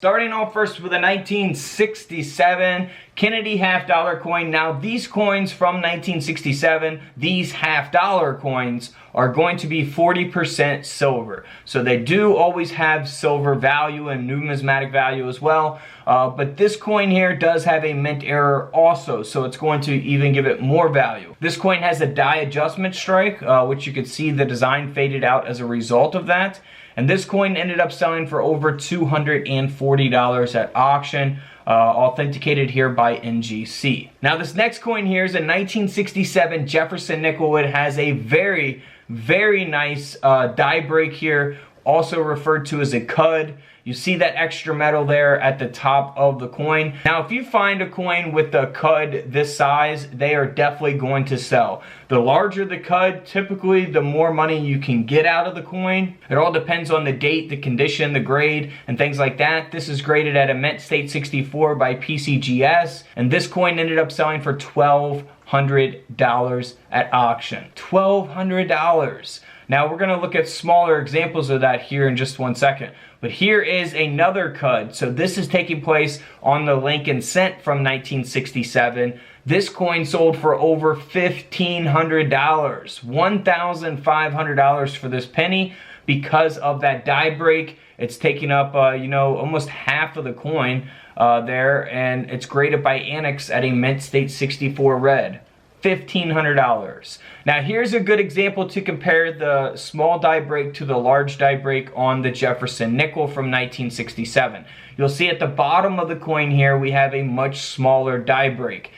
Starting off first with a 1967 Kennedy half-dollar coin. Now these coins from 1967, these half-dollar coins, are going to be 40% silver. So they do always have silver value and numismatic value as well. But this coin here does have a mint error also, so it's going to even give it more value. This coin has a die adjustment strike, which you can see the design faded out as a result of that. And this coin ended up selling for over $240 at auction, authenticated here by NGC. Now this next coin here is a 1967 Jefferson Nickelwood. Has a very, very nice die break here, also referred to as a cud. You see that extra metal there at the top of the coin. Now if you find a coin with a cud this size, they are definitely going to sell. The larger the cud, typically the more money you can get out of the coin. It all depends on the date, the condition, the grade, and things like that. This is graded at a mint state 64 by PCGS, and this coin ended up selling for $1,200 at auction. $1,200. Now we're going to look at smaller examples of that here in just one second. But here is another cud. So this is taking place on the Lincoln cent from 1967. This coin sold for over $1,500. $1,500 for this penny because of that die break. It's taking up, almost half of the coin there, and it's graded by Annex at a mint state 64 red. $1,500. Now here's a good example to compare the small die break to the large die break on the Jefferson nickel from 1967. You'll see at the bottom of the coin here we have a much smaller die break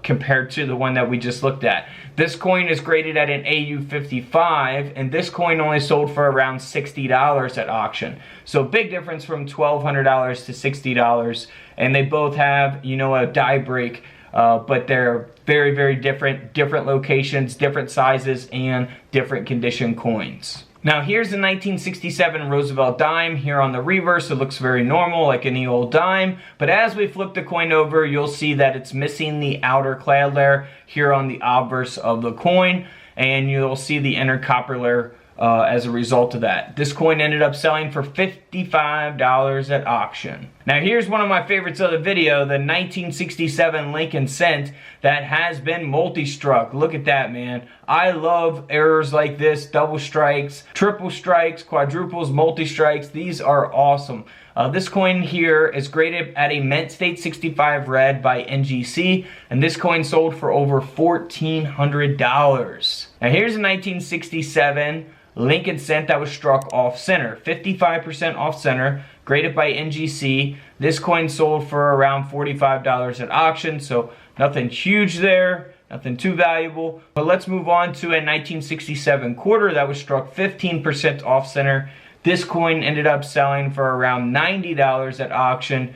compared to the one that we just looked at. This coin is graded at an AU 55, and this coin only sold for around $60 at auction. So big difference from $1,200 to $60, and they both have, a die break. But they're very, very different locations, different sizes, and different condition coins. Now here's the 1967 Roosevelt Dime. Here on the reverse, it looks very normal, like any old dime. But as we flip the coin over, you'll see that it's missing the outer clad layer here on the obverse of the coin. And you'll see the inner copper layer as a result of that. This coin ended up selling for $55 at auction. Now here's one of my favorites of the video, the 1967 Lincoln cent that has been multi-struck. Look at that, man. I love errors like this, double strikes, triple strikes, quadruples, multi-strikes. These are awesome. This coin here is graded at a mint state 65 red by NGC, and this coin sold for over $1,400. Now here's a 1967 Lincoln cent that was struck off center, 55% off center, graded by NGC. This coin sold for around $45 at auction, so nothing huge there, nothing too valuable. But let's move on to a 1967 quarter that was struck 15% off center. This coin ended up selling for around $90 at auction,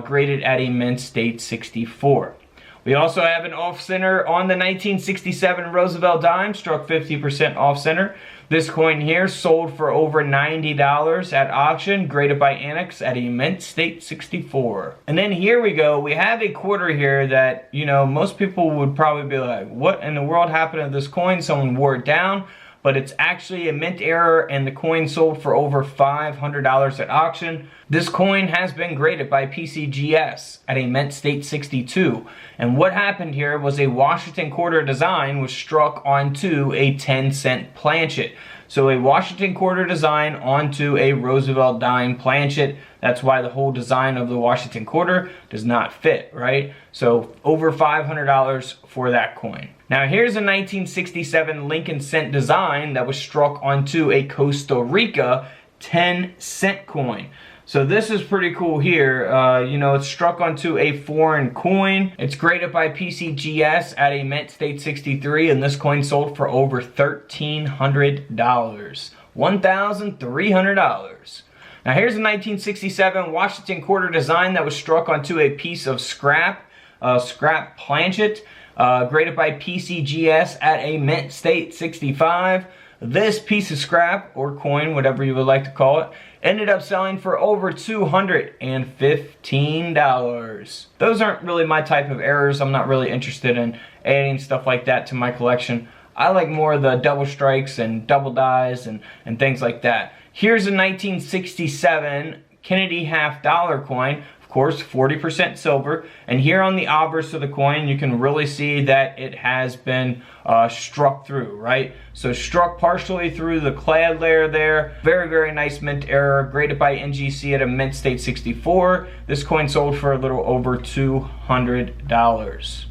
graded at a mint state 64. We also have an off-center on the 1967 Roosevelt Dime, struck 50% off-center. This coin here sold for over $90 at auction, graded by Annex at a mint state 64. And then here we go, we have a quarter here that, most people would probably be like, what in the world happened to this coin? Someone wore it down. But it's actually a mint error, and the coin sold for over $500 at auction. This coin has been graded by PCGS at a mint state 62. And what happened here was a Washington quarter design was struck onto a 10-cent planchet. So a Washington quarter design onto a Roosevelt dime planchet. That's why the whole design of the Washington quarter does not fit, right? So over $500 for that coin. Now here's a 1967 Lincoln cent design that was struck onto a Costa Rica 10-cent coin. So this is pretty cool here. It's struck onto a foreign coin. It's graded by PCGS at a mint state 63, and this coin sold for over $1,300. $1,300. Now here's a 1967 Washington quarter design that was struck onto a piece of scrap planchet, graded by PCGS at a mint state 65. This piece of scrap, or coin, whatever you would like to call it, ended up selling for over $215. Those aren't really my type of errors. I'm not really interested in adding stuff like that to my collection. I like more of the double strikes and double dies and things like that. Here's a 1967 Kennedy half-dollar coin. Of course, 40% silver. And here on the obverse of the coin, you can really see that it has been struck through, right? So struck partially through the clad layer there. Very, very nice mint error, graded by NGC at a mint state 64. This coin sold for a little over $200.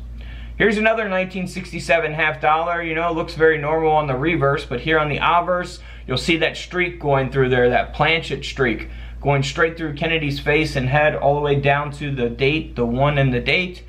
Here's another 1967 half-dollar. You know, it looks very normal on the reverse, but here on the obverse, you'll see that streak going through there, that planchet streak, going straight through Kennedy's face and head all the way down to the date, the 1 and the date.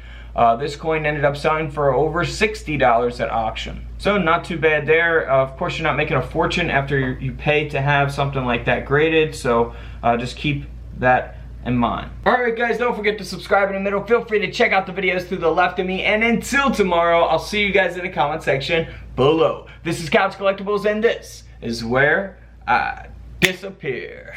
This coin ended up selling for over $60 at auction. So not too bad there. Of course, you're not making a fortune after you pay to have something like that graded, so just keep that in mind. Alright guys, don't forget to subscribe in the middle. Feel free to check out the videos to the left of me, and until tomorrow, I'll see you guys in the comment section below. This is Couch Collectibles, and this is where I disappear.